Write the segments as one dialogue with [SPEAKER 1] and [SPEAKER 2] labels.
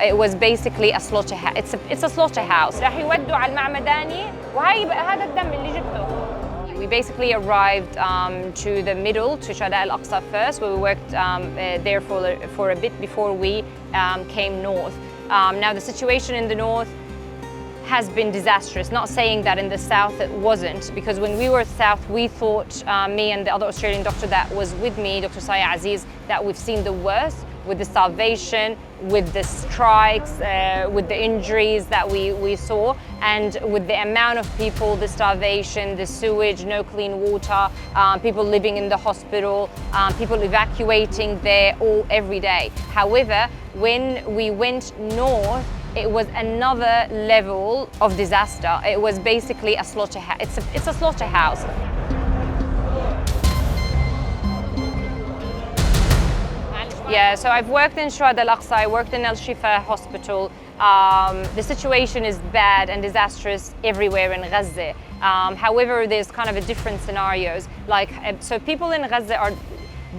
[SPEAKER 1] It was basically a slaughterhouse. It's a slaughterhouse.
[SPEAKER 2] راح يودوا على المعمداني وهاي بقى هذا الدم اللي جبته.
[SPEAKER 1] We basically arrived to the middle, to Shuhada al-Aqsa first, where we worked there for a bit before we came north. Now the situation in the north has been disastrous. Not saying that in the south it wasn't, because when we were south, we thought, me and the other Australian doctor that was with me, Dr. Saya Aziz, that we've seen the worst with the starvation, with the strikes, with the injuries that we saw, and with the amount of people, the starvation, the sewage, no clean water, people living in the hospital, people evacuating there every day. However, when we went north, it was another level of disaster. It was basically a slaughterhouse. It's a slaughterhouse. Yeah, so I've worked in Shuhada al-Aqsa, I worked in Al-Shifa hospital. The situation is bad and disastrous everywhere in Gaza. However, there's kind of a different scenarios. So people in Gaza are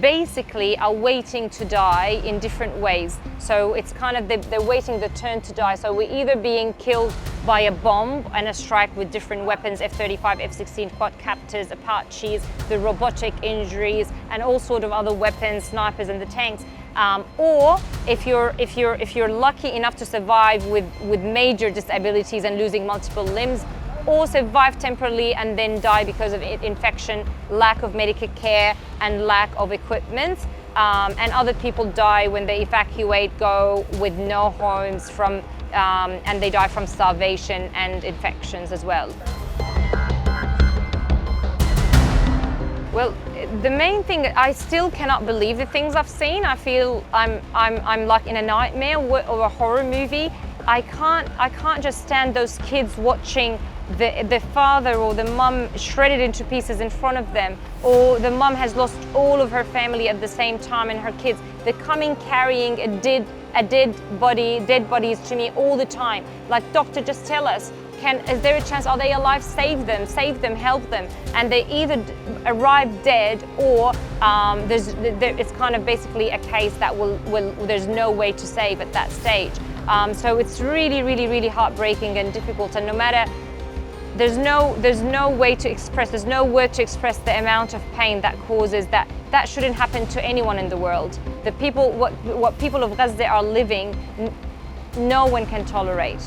[SPEAKER 1] basically waiting to die in different ways. So it's kind of, they're waiting their turn to die. So we're either being killed by a bomb and a strike with different weapons, F-35, F-16, quadcopters, Apaches, the robotic injuries, and all sort of other weapons, snipers and the tanks. Or if you're lucky enough to survive with major disabilities and losing multiple limbs, or survive temporarily and then die because of infection, lack of medical care and lack of equipment. And other people die when they evacuate, go with no homes and they die from starvation and infections as well. Well, the main thing, I still cannot believe the things I've seen. I feel I'm like in a nightmare or a horror movie. I can't just stand those kids watching the father or the mum shredded into pieces in front of them, or the mum has lost all of her family at the same time and her kids. They're coming carrying dead bodies to me all the time. Like, doctor, just tell us, is there a chance, are they alive? Save them, help them. And they either arrive dead or it's kind of basically a case that there's no way to save at that stage. So it's really, really, really heartbreaking and difficult, and no matter, there's no way to express, there's no word to express the amount of pain that causes that shouldn't happen to anyone in the world. What people of Gaza are living, no one can tolerate.